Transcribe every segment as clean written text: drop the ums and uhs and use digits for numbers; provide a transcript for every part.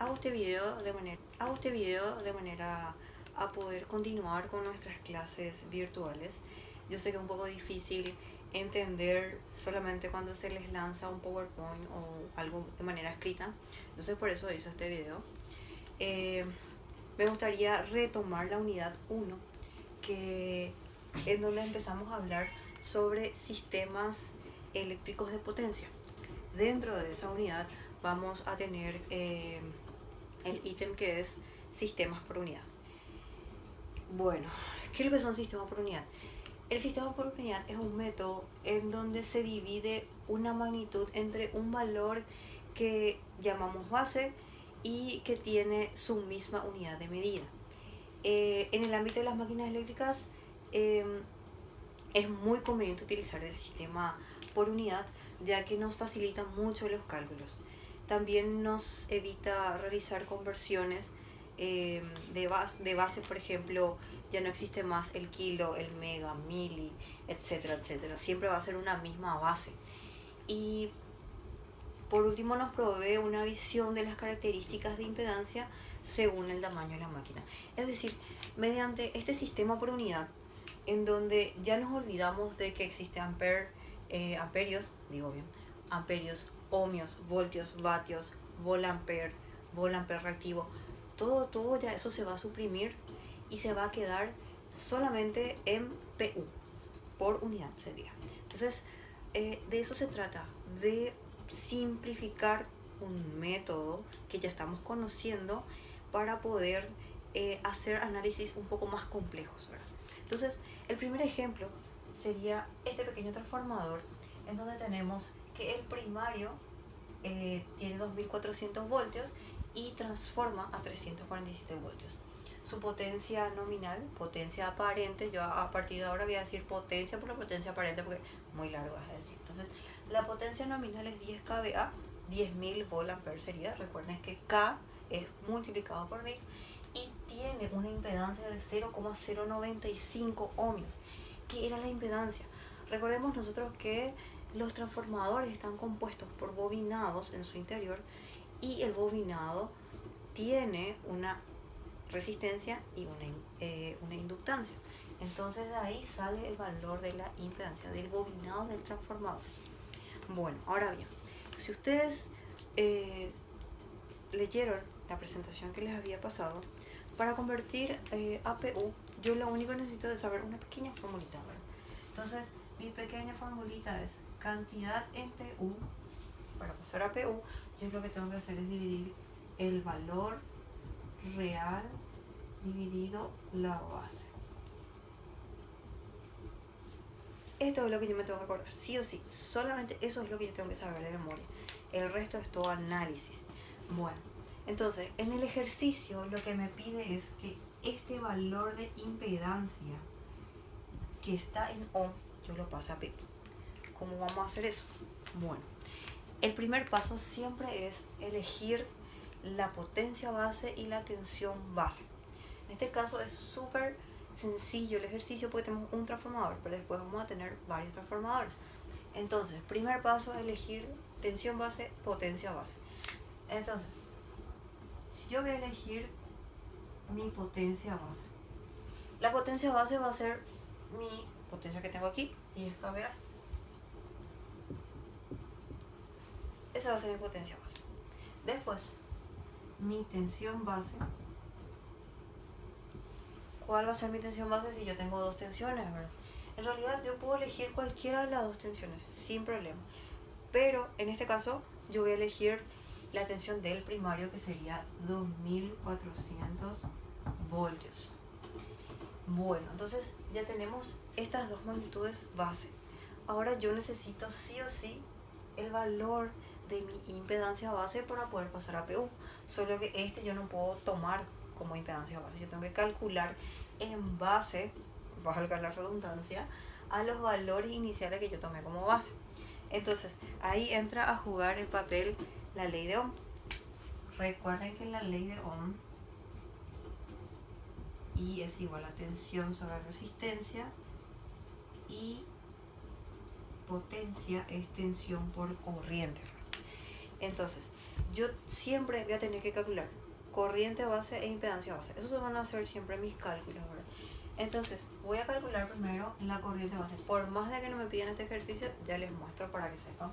hago este video de manera a poder continuar con nuestras clases virtuales. Yo sé que es un poco difícil entender solamente cuando se les lanza un PowerPoint o algo de manera escrita, entonces por eso hice este video. Me gustaría retomar la unidad 1, en donde empezamos a hablar sobre sistemas eléctricos de potencia. Dentro de esa unidad vamos a tener el ítem que es sistemas por unidad. Bueno, ¿qué es lo que son sistemas por unidad? El sistema por unidad es un método en donde se divide una magnitud entre un valor que llamamos base y que tiene su misma unidad de medida. En el ámbito de las máquinas eléctricas es muy conveniente utilizar el sistema por unidad, ya que nos facilita mucho los cálculos. También nos evita realizar conversiones de base, por ejemplo, ya no existe más el kilo, el mega, mili, etcétera, etcétera. Siempre va a ser una misma base. Y por último nos provee una visión de las características de impedancia según el tamaño de la máquina. Es decir, mediante este sistema por unidad, en donde ya nos olvidamos de que existe amperios, ohmios, voltios, vatios, volamper reactivo, todo ya eso se va a suprimir y se va a quedar solamente en PU, por unidad sería. Entonces, de eso se trata, de simplificar un método que ya estamos conociendo para poder hacer análisis un poco más complejos, ¿verdad? Entonces, el primer ejemplo sería este pequeño transformador, en donde tenemos que el primario tiene 2400 voltios y transforma a 347 voltios. Su potencia nominal, potencia aparente, yo a partir de ahora voy a decir potencia por la potencia aparente porque muy largo es decir. Entonces, la potencia nominal es 10 kVA, 10.000 volt sería. Recuerden que K es multiplicado por 1000 y tiene una impedancia de 0,095 ohmios. ¿Qué era la impedancia? Recordemos nosotros que los transformadores están compuestos por bobinados en su interior y el bobinado tiene una resistencia y una inductancia. Entonces de ahí sale el valor de la impedancia del bobinado del transformador. Bueno, ahora bien, si ustedes leyeron la presentación que les había pasado, para convertir a PU, yo lo único que necesito es saber una pequeña formulita, ¿verdad? Entonces, mi pequeña formulita es cantidad en PU. Para pasar a PU, yo lo que tengo que hacer es dividir el valor real dividido la base. Esto es lo que yo me tengo que acordar, sí o sí. Solamente eso es lo que yo tengo que saber de memoria. El resto es todo análisis. Bueno, entonces, en el ejercicio lo que me pide es que este valor de impedancia que está en ohm, yo lo pase a PU. ¿Cómo vamos a hacer eso? Bueno, el primer paso siempre es elegir la potencia base y la tensión base. En este caso es súper sencillo el ejercicio porque tenemos un transformador, pero después vamos a tener varios transformadores. Entonces, primer paso, elegir tensión base, potencia base. Entonces, si yo voy a elegir mi potencia base, la potencia base va a ser mi potencia que tengo aquí, 10 kVA. Esa va a ser mi potencia base. Después, mi tensión base. ¿Cuál va a ser mi tensión base si yo tengo dos tensiones, verdad? En realidad yo puedo elegir cualquiera de las dos tensiones sin problema, pero en este caso yo voy a elegir la tensión del primario, que sería 2400 voltios. Bueno, entonces ya tenemos estas dos magnitudes base. Ahora yo necesito sí o sí el valor de mi impedancia base para poder pasar a PU, solo que yo no puedo tomar como impedancia base, yo tengo que calcular en base, valga la redundancia, a los valores iniciales que yo tomé como base. Entonces ahí entra a jugar el papel la ley de Ohm. Recuerden que la ley de Ohm, I es igual a tensión sobre resistencia y potencia es tensión por corriente. Entonces, yo siempre voy a tener que calcular corriente base e impedancia base. Esos van a ser siempre mis cálculos, ¿verdad? Entonces, voy a calcular primero la corriente base. Por más de que no me pidan este ejercicio, ya les muestro para que sepan.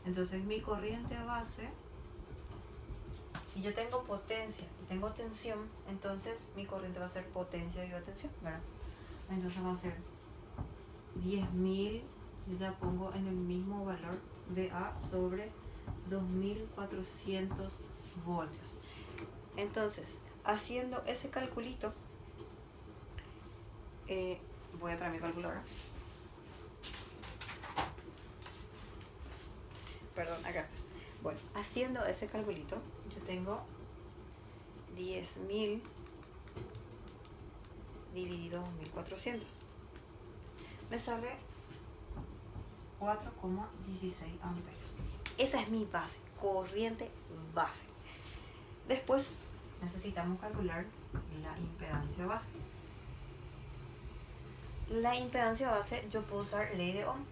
Entonces, mi corriente base, si yo tengo potencia y tengo tensión, entonces mi corriente va a ser potencia dividido tensión, ¿verdad? Entonces va a ser 10.000, yo ya pongo en el mismo valor VA sobre 2.400 voltios. Entonces, haciendo ese calculito, voy a traer mi calculadora. Perdón, acá. Bueno, haciendo ese calculito, yo tengo 10.000 dividido 2.400. Me sale 4,16 amperios. Esa es mi base, corriente base. Después necesitamos calcular la impedancia base. La impedancia base, yo puedo usar ley de Ohm.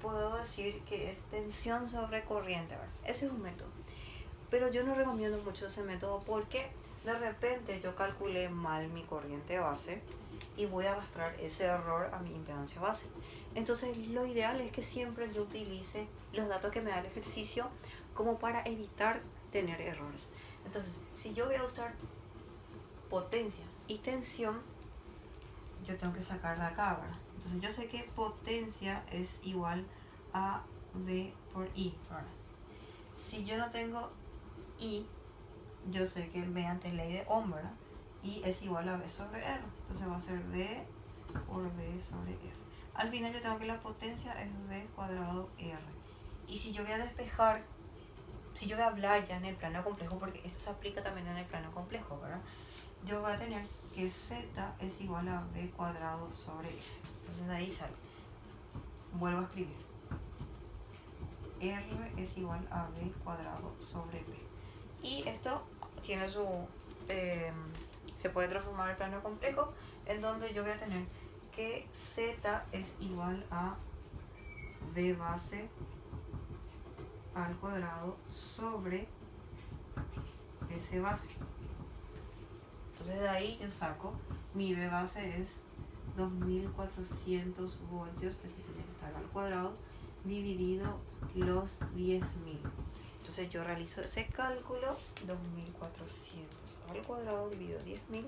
Puedo decir que es tensión sobre corriente, ¿verdad? Ese es un método. Pero yo no recomiendo mucho ese método porque de repente yo calculé mal mi corriente base y voy a arrastrar ese error a mi impedancia base. Entonces lo ideal es que siempre yo utilice los datos que me da el ejercicio como para evitar tener errores. Entonces, si yo voy a usar potencia y tensión, yo tengo que sacar de acá, ¿verdad? Entonces yo sé que potencia es igual a V por I, ¿verdad? Si yo no tengo I, yo sé que mediante ley de Ohm, ¿verdad? I es igual a V sobre R. Entonces va a ser V por V sobre R. Al final yo tengo que la potencia es V cuadrado R. Y si yo voy a despejar, si yo voy a hablar ya en el plano complejo, porque esto se aplica también en el plano complejo, ¿verdad? Yo voy a tener que Z es igual a V cuadrado sobre S. Entonces de ahí sale. Vuelvo a escribir. R es igual a V cuadrado sobre P. Y esto tiene su... se puede transformar en plano complejo, en donde yo voy a tener que Z es igual a V base al cuadrado sobre S base. Entonces de ahí yo saco, mi V base es 2.400 voltios, esto tiene que estar al cuadrado, dividido los 10.000. Entonces yo realizo ese cálculo, 2.400 al cuadrado dividido 10.000,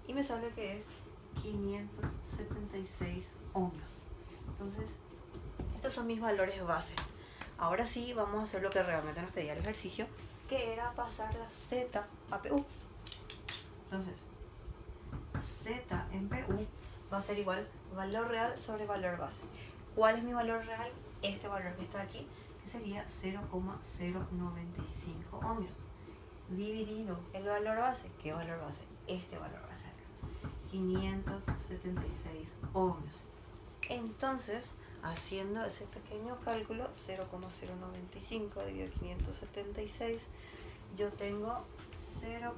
y me sale que es 576 ohmios. Entonces, estos son mis valores base. Ahora sí vamos a hacer lo que realmente nos pedía el ejercicio, que era pasar la Z a PU. Entonces, Z en PU va a ser igual valor real sobre valor base. ¿Cuál es mi valor real? Este valor que está aquí, que sería 0,095 ohmios. Dividido el valor base. ¿Qué valor base? Este valor base acá. 576 ohmios. Entonces, haciendo ese pequeño cálculo, 0,095 dividido 576, yo tengo 0,1216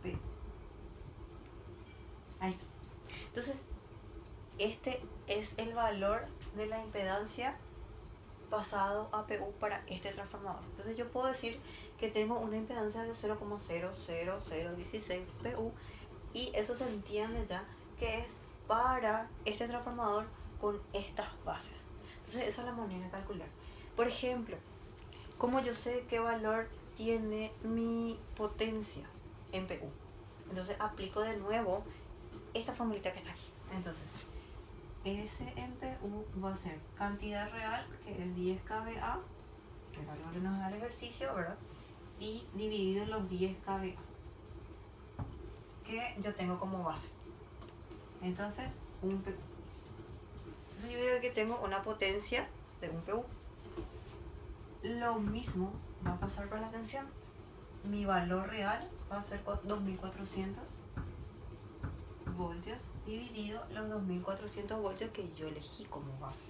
P. Ahí está. Entonces, este es el valor de la impedancia pasado a PU para este transformador. Entonces yo puedo decir que tengo una impedancia de 0,00016 PU, y eso se entiende ya que es para este transformador con estas bases. Entonces esa es la manera de calcular. Por ejemplo, ¿cómo yo sé qué valor tiene mi potencia en PU? Entonces aplico de nuevo esta formulita que está aquí. Entonces, S en PU va a ser cantidad real, que es 10 kVA, que es algo que nos da el ejercicio, ¿verdad? Y dividido en los 10 kVA, que yo tengo como base. Entonces, un PU. Entonces yo digo que tengo una potencia de un PU. Lo mismo va a pasar con la tensión. Mi valor real va a ser 2400 voltios dividido los 2400 voltios que yo elegí como base.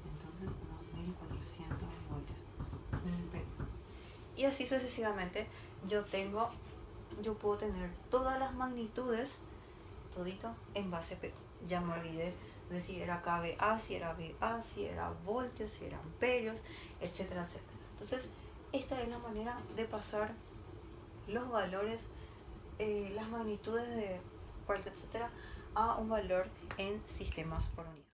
Entonces 2400 voltios. Y así sucesivamente yo puedo tener todas las magnitudes, todito en base PU. Ya me olvidé de si era kVA, si era VA, si era voltios, si era amperios, etcétera, etcétera. Entonces, esta es la manera de pasar los valores, las magnitudes de cualquier etcétera, a un valor en sistemas por unidad.